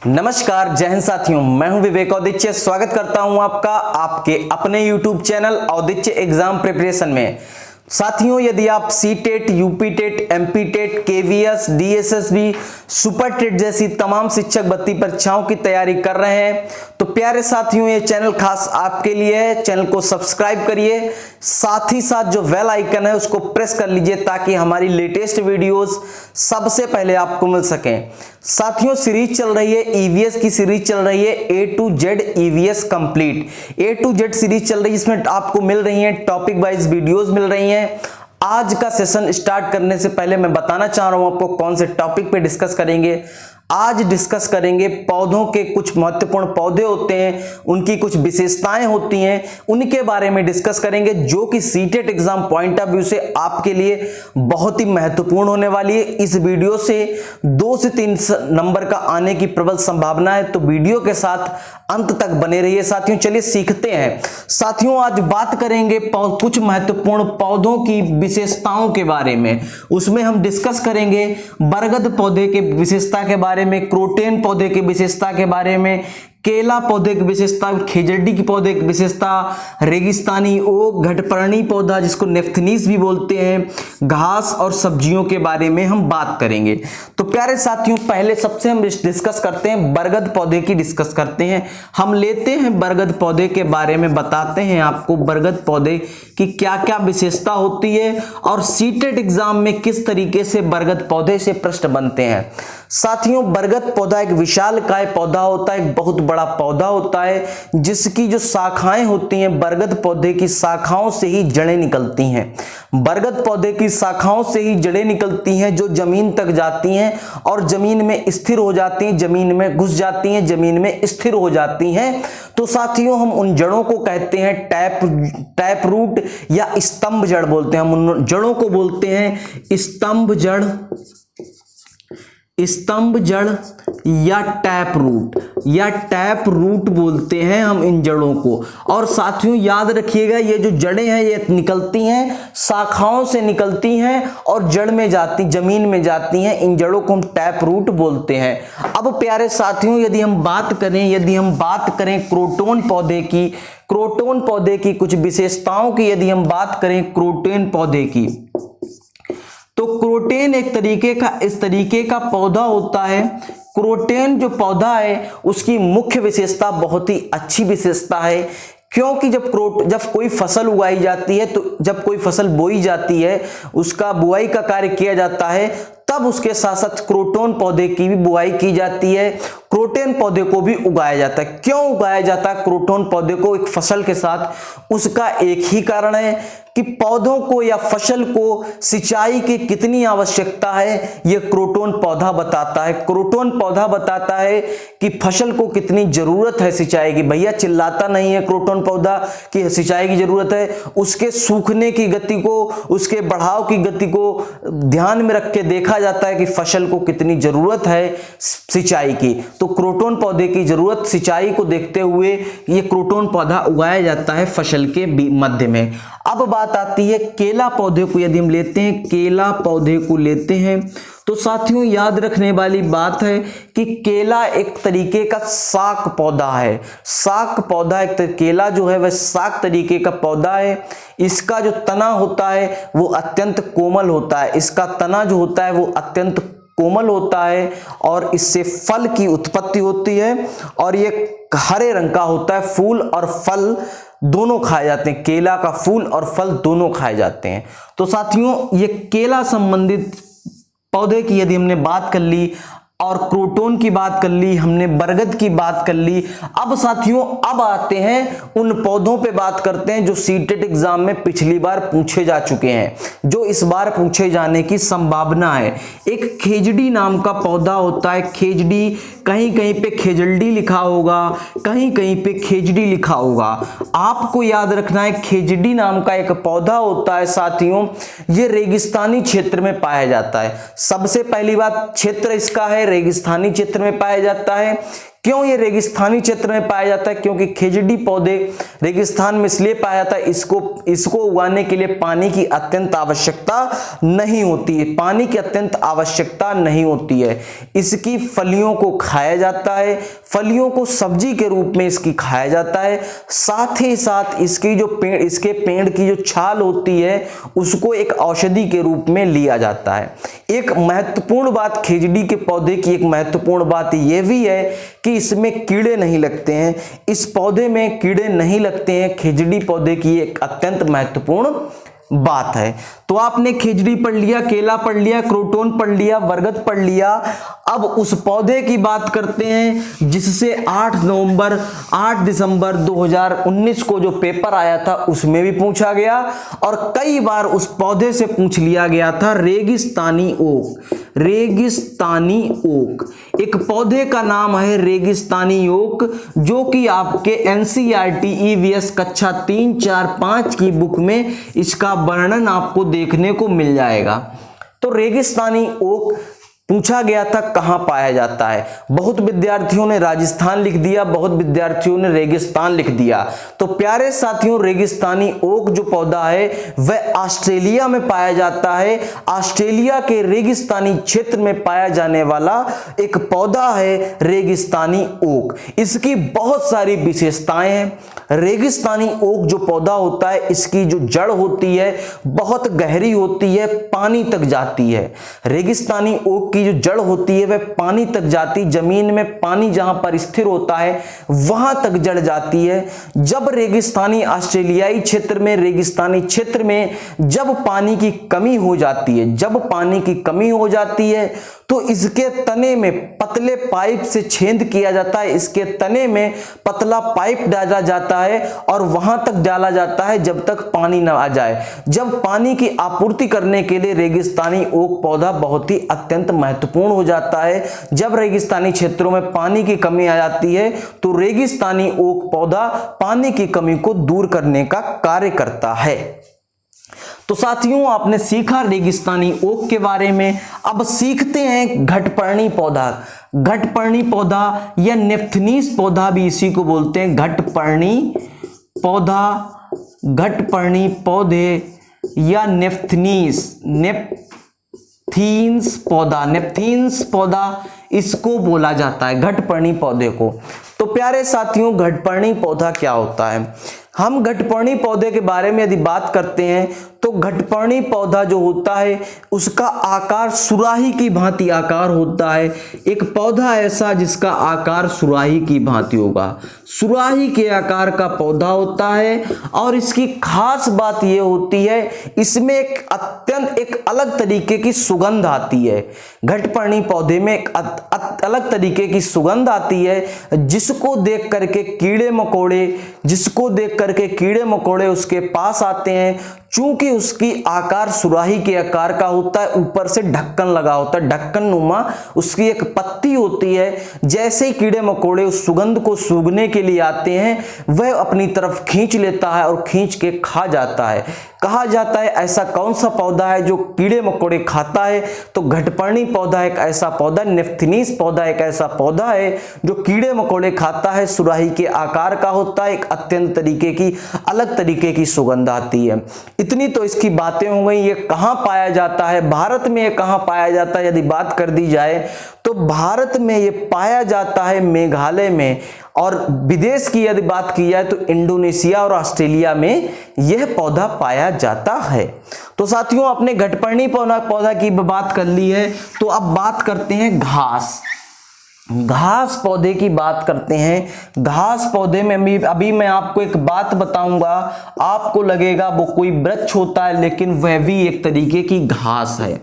नमस्कार, जय हिंद साथियों। मैं हूं विवेक औदित्य। स्वागत करता हूं आपका आपके अपने YouTube channel Auditya exam preparation में। साथियों, यदि आप CTET, UP TET, MP TET, KVS, DSSB, super TET जैसी तमाम शिक्षक भर्ती परीक्षाओं की तैयारी कर रहे हैं तो प्यारे साथियों, ये चैनल खास आपके लिए है। चैनल को सब्सक्राइब करिए, साथ ही साथ जो बेल आइकन है उसको प्रेस कर लीजिए ताकि हमारी लेटेस्ट वीडियोस सबसे पहले आपको मिल सकें। साथियों, सीरीज चल रही है, ईवीएस की सीरीज चल रही है, A to Z EVS complete. A to Z series चल रही है, इसमें आपको मिल रही है टॉपिक वाइज वीडियोस मिल रही हैं। आज का सेशन स्टार्ट करने से पहले मैं बताना चाह रहा हूं आपको कौन से टॉपिक पे डिस्कस करेंगे। आज डिस्कस करेंगे पौधों के कुछ महत्वपूर्ण पौधे होते हैं, उनकी कुछ विशेषताएं होती हैं, उनके बारे में डिस्कस करेंगे जो कि CTET exam point of view से आपके लिए बहुत ही महत्वपूर्ण होने वाली है। इस वीडियो से 2 से 3 नंबर का आने की प्रबल संभावना है, तो वीडियो के साथ अंत तक बने रहिए। साथियों, चलिए सीखते हैं। साथियों, आज बात करेंगे कुछ महत्वपूर्ण पौधों की विशेषताओं के बारे में। उसमें हम डिस्कस करेंगे बरगद पौधे के विशेषता के बारे में, क्रोटेन पौधे की विशेषता के बारे में, केला पौधे की विशेषता, खेजड़ी की पौधे की विशेषता, रेगिस्तानी ओक, घटपर्णी पौधा जिसको नेफ्थनीस भी बोलते हैं, घास और सब्जियों के बारे में हम बात करेंगे। तो प्यारे साथियों, पहले सबसे हम डिस्कस करते हैं बरगद पौधे की डिस्कस करते हैं। हम लेते हैं बरगद पौधे के बारे में, बताते हैं आपको बरगद पौधे की क्या क्या विशेषता होती है और सीटेट एग्जाम में किस तरीके से बरगद पौधे से प्रश्न बनते हैं। साथियों, बरगद पौधा एक विशालकाय पौधा होता है, एक बहुत बड़ा पौधा होता है जिसकी जो शाखाएं होती हैं, बरगद पौधे की शाखाओं से ही जड़ें निकलती हैं। बरगद पौधे की शाखाओं से ही जड़ें निकलती हैं जो जमीन तक जाती हैं और जमीन में स्थिर हो जाती हैं, जमीन में घुस जाती हैं, जमीन में स्थिर हो जाती हैं। तो साथियों, हम उन जड़ों को कहते हैं टैप रूट या स्तंभ जड़ बोलते हैं। हम उन जड़ों को बोलते हैं स्तंभ जड़, स्तंभ जड़ या टैप रूट बोलते हैं हम इन जड़ों को। और साथियों, याद रखिएगा, ये जो जड़ें हैं ये निकलती हैं, शाखाओं से निकलती हैं और जड़ में जाती, जमीन में जाती हैं। इन जड़ों को हम टैप रूट बोलते हैं। अब प्यारे साथियों, यदि हम बात करें क्रोटोन पौधे की कुछ विशेषताओं की, यदि हम बात करें क्रोटोन पौधे की, तो क्रोटेन इस तरीके का पौधा होता है। क्रोटेन जो पौधा है उसकी मुख्य विशेषता बहुत ही अच्छी विशेषता है, क्योंकि जब कोई फसल उगाई जाती है, तो जब कोई फसल बोई जाती है, उसका बुआई का कार्य किया जाता है, तब उसके साथ साथ क्रोटोन पौधे की भी बुआई की जाती है। क्रोटेन पौधे को भी उगाया जाता है। क्यों उगाया जाता है क्रोटोन पौधे को एक फसल के साथ? उसका एक ही कारण है कि पौधों को या फसल को सिंचाई की कितनी आवश्यकता है, यह क्रोटोन पौधा बताता है। क्रोटोन पौधा बताता है कि फसल को कितनी जरूरत है सिंचाई की। भैया चिल्लाता नहीं है क्रोटोन पौधा कि सिंचाई की जरूरत है, उसके सूखने की गति को, उसके बढ़ाव की गति को ध्यान में रख के देखा जाता है कि फसल को कितनी जरूरत है सिंचाई की। तो क्रोटोन पौधे की जरूरत, सिंचाई को देखते हुए ये क्रोटोन पौधा उगाया जाता है फसल के मध्य में। अब बात आती है केला पौधे को। यदि हम लेते हैं केला पौधे को लेते हैं, तो साथियों याद रखने वाली बात है कि केला एक तरीके का शाक पौधा है। शाक पौधा केला जो है वह शाक तरीके का पौधा है। इसका जो तना होता है वो अत्यंत कोमल होता है। इसका तना जो होता है वो अत्यंत कोमल होता है और इससे फल की उत्पत्ति होती है और ये हरे रंग का होता है। फूल और फल दोनों खाए जाते हैं। केला का फूल और फल दोनों खाए जाते हैं। तो साथियों, ये केला संबंधित पौधे की यदि हमने बात कर ली और क्रोटोन की बात कर ली, हमने बरगद की बात कर ली। अब साथियों, अब आते हैं उन पौधों पे बात करते हैं जो सीटेट एग्जाम में पिछली बार पूछे जा चुके हैं, जो इस बार पूछे जाने की संभावना है। एक खेजड़ी नाम का पौधा होता है। खेजड़ी, कहीं कहीं पे खेजड़ी लिखा होगा, कहीं कहीं पे खेजड़ी लिखा होगा। आपको याद रखना है खेजड़ी नाम का एक पौधा होता है। साथियों, ये रेगिस्तानी क्षेत्र में पाया जाता है। सबसे पहली बात, क्षेत्र इसका है रेगिस्तानी क्षेत्र में पाया जाता है। क्यों ये रेगिस्तानी क्षेत्र में पाया जाता है? क्योंकि खिजड़ी पौधे रेगिस्तान में इसलिए पाया जाता है, इसको उगाने के लिए पानी की अत्यंत आवश्यकता नहीं होती है, पानी की अत्यंत आवश्यकता नहीं होती है। इसकी फलियों को खाया जाता है, फलियों को सब्जी के रूप में इसकी खाया जाता है। साथ ही साथ इसके पेड़ की जो छाल होती है उसको एक औषधि के रूप में लिया जाता है। एक महत्वपूर्ण बात खिजड़ी के पौधे की, एक महत्वपूर्ण बात यह भी है कि इसमें कीड़े नहीं लगते हैं, इस पौधे में कीड़े नहीं लगते हैं। खिजड़ी पौधे की एक अत्यंत महत्वपूर्ण बात है। तो आपने खिजड़ी पढ़ लिया, केला पढ़ लिया, क्रोटोन पढ़ लिया, बरगद पढ़ लिया। अब उस पौधे की बात करते हैं जिससे 8 दिसंबर 2019 को जो पेपर आया था उसमें भी पूछा गया और कई बार उस पौधे से पूछ लिया गया था, रेगिस्तानी ओक। रेगिस्तानी ओक एक पौधे का नाम है, रेगिस्तानी ओक, जो कि आपके NCERT EVS कक्षा 3, 4, 5 की बुक में इसका वर्णन आपको देखने को मिल जाएगा। तो रेगिस्तानी ओक पूछा गया था कहां पाया जाता है। बहुत विद्यार्थियों ने राजस्थान लिख दिया, बहुत विद्यार्थियों ने रेगिस्तान लिख दिया। तो प्यारे साथियों, रेगिस्तानी ओक जो पौधा है वह ऑस्ट्रेलिया में पाया जाता है। ऑस्ट्रेलिया के रेगिस्तानी क्षेत्र में पाया जाने वाला एक पौधा है रेगिस्तानी ओक। इसकी बहुत सारी विशेषताएं हैं। रेगिस्तानी ओक जो पौधा होता है इसकी जो जड़ होती है बहुत गहरी होती है, पानी तक जाती है। रेगिस्तानी ओक की जो जड़ होती है वह पानी तक जाती, जमीन में पानी जहां पर स्थिर होता है वहां तक जड़ जाती है। जब रेगिस्तानी ऑस्ट्रेलियाई क्षेत्र में, रेगिस्तानी क्षेत्र में जब पानी की कमी हो जाती है, जब पानी की कमी हो जाती है तो इसके तने में पतले पाइप से छेद किया जाता है, इसके तने में पतला पाइप डाला जाता है और वहां तक डाला जाता है जब तक पानी न आ जाए। जब पानी की आपूर्ति करने के लिए रेगिस्तानी ओक पौधा बहुत ही अत्यंत महत्वपूर्ण हो जाता है। जब रेगिस्तानी क्षेत्रों में पानी की कमी आ जाती है तो रेगिस्तानी ओक पौधा पानी की कमी को दूर करने का कार्य करता है। तो साथियों, आपने सीखा रेगिस्तानी ओक के बारे में। अब सीखते हैं घटपर्णी पौधा। घटपर्णी पौधा या नेफ्थनीस पौधा भी इसी को बोलते हैं, घटपर्णी पौधा, घटपर्णी पौधे या नेफ्थीन्स पौधा, नेफ्थीन्स पौधा इसको बोला जाता है, घटपर्णी पौधे को। तो प्यारे साथियों, घटपर्णी पौधा क्या होता है? हम घटपर्णी पौधे के बारे में यदि बात करते हैं तो घटपर्णी पौधा जो होता है उसका आकार सुराही की भांति आकार होता है। एक पौधा ऐसा जिसका आकार सुराही की भांति होगा, सुराही के आकार का पौधा होता है। और इसकी खास बात यह होती है इसमें एक अलग तरीके की सुगंध आती है। घटपर्णी पौधे में एक अलग तरीके की सुगंध आती है जिसको देख करके कीड़े मकोड़े उसके पास आते हैं। चूंकि उसकी आकार सुराही के आकार का होता है, ऊपर से ढक्कन लगा होता है, ढक्कन नुमा उसकी एक पत्ती होती है। जैसे ही कीड़े मकोड़े उस सुगंध को सूंघने के लिए आते हैं वह अपनी तरफ खींच लेता है और खींच के खा जाता है। कहा जाता है ऐसा कौन सा पौधा है जो कीड़े मकोड़े खाता है? तो घटपर्णी पौधा एक ऐसा पौधा, नेफ्थनीस पौधा एक ऐसा पौधा है जो कीड़े मकोड़े खाता है, सुराही के आकार का होता है, एक अत्यंत अलग तरीके की सुगंध आती है। इतनी तो इसकी बातें हो गई। ये कहां पाया जाता है? भारत में ये कहां पाया जाता है? यदि बात कर दी जाए तो भारत में ये पाया जाता है मेघालय में, और विदेश की यदि बात की जाए तो इंडोनेशिया और ऑस्ट्रेलिया में यह पौधा पाया जाता है। तो साथियों, आपने घटपर्णी पौधा की बात कर ली है, तो अब बात करते हैं घास पौधे की बात करते हैं। घास पौधे में अभी मैं आपको एक बात बताऊंगा, आपको लगेगा वो कोई वृक्ष होता है लेकिन वह भी एक तरीके की घास है।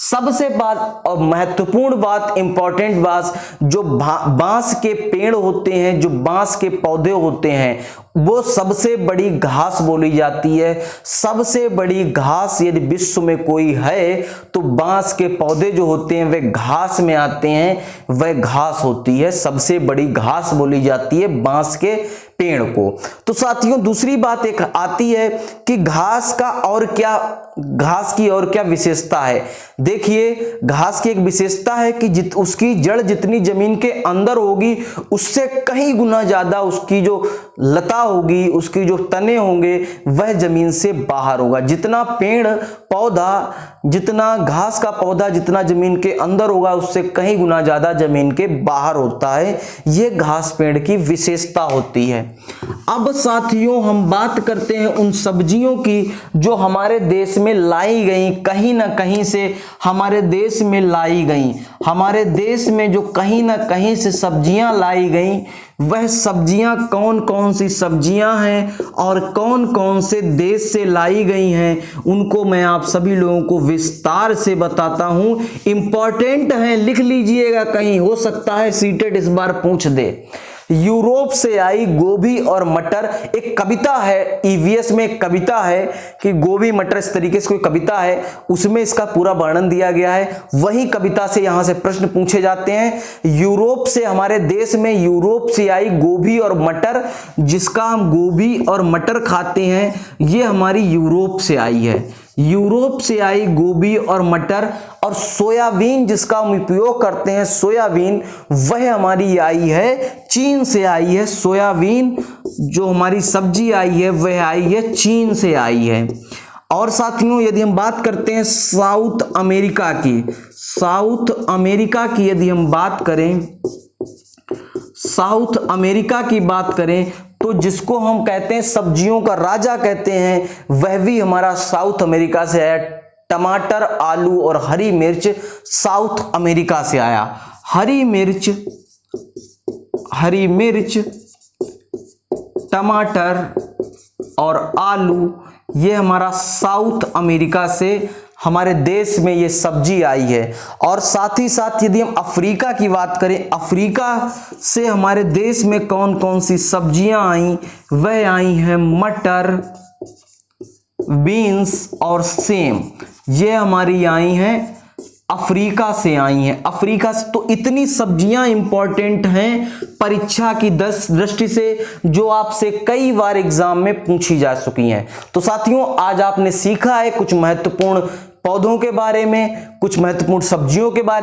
सबसे बात और महत्वपूर्ण बात, इंपॉर्टेंट बात, जो बांस के पेड़ होते हैं, जो बांस के पौधे होते हैं, वो सबसे बड़ी घास बोली जाती है। सबसे बड़ी घास यदि विश्व में कोई है तो बांस के पौधे जो होते हैं वे घास में आते हैं, वह घास होती है। सबसे बड़ी घास बोली जाती है बांस के पेड़ को। तो साथियों दूसरी बात एक आती है कि घास की और क्या विशेषता है। देखिए घास की एक विशेषता है कि उसकी जड़ जितनी जमीन के अंदर होगी उससे कहीं गुना ज्यादा उसकी जो लता होगी, उसकी जो तने होंगे वह जमीन से बाहर होगा। जितना पेड़ पौधा, जितना घास का पौधा जितना जमीन के अंदर होगा उससे कहीं गुना ज्यादा जमीन के बाहर होता है। यह घास पेड़ की विशेषता होती है। अब साथियों हम बात करते हैं उन सब्जियों की जो हमारे देश में लाई गई, कहीं ना कहीं से हमारे देश में लाई गई। हमारे देश में जो कहीं ना कहीं से सब्जियां लाई गई वह सब्जियां कौन कौन सी सब्जियां हैं और कौन कौन से देश से लाई गई हैं उनको मैं आप सभी लोगों को विस्तार से बताता हूं। इंपॉर्टेंट है, लिख लीजिएगा, कहीं हो सकता है सीटेट इस बार पूछ दे। यूरोप से आई गोभी और मटर, एक कविता है ईवीएस में, एक कविता है कि गोभी मटर, इस तरीके से कोई कविता है, उसमें इसका पूरा वर्णन दिया गया है। वही कविता से यहां से प्रश्न पूछे जाते हैं। यूरोप से, हमारे देश में यूरोप से आई गोभी और मटर, जिसका हम गोभी और मटर खाते हैं, ये हमारी यूरोप से आई है। यूरोप से आई गोभी और मटर। और सोयाबीन जिसका हम उपयोग करते हैं, सोयाबीन, वह हमारी आई है चीन से आई है। सोयाबीन जो हमारी सब्जी आई है वह आई है चीन से आई है। और साथियों यदि हम बात करते हैं साउथ अमेरिका की, साउथ अमेरिका की यदि हम बात करें, साउथ अमेरिका की बात करें तो जिसको हम कहते हैं सब्जियों का राजा कहते हैं, वह भी हमारा साउथ अमेरिका से आया। टमाटर, आलू और हरी मिर्च साउथ अमेरिका से आया। हरी मिर्च, टमाटर और आलू ये हमारा साउथ अमेरिका से हमारे देश में ये सब्जी आई है। और साथ ही साथ यदि हम अफ्रीका की बात करें, अफ्रीका से हमारे देश में कौन कौन सी सब्जियां आई, वह आई हैं मटर, बीन्स और सेम, ये हमारी आई हैं अफ्रीका से आई हैं। अफ्रीका से। तो इतनी सब्जियां इंपॉर्टेंट हैं परीक्षा की दृष्टि से, जो आपसे कई बार एग्जाम में पूछी जा चुकी हैं। तो साथियों आज आपने सीखा है कुछ महत्वपूर्ण पौधों के बारे में, कुछ महत्वपूर्ण सब्जियों के बारे में।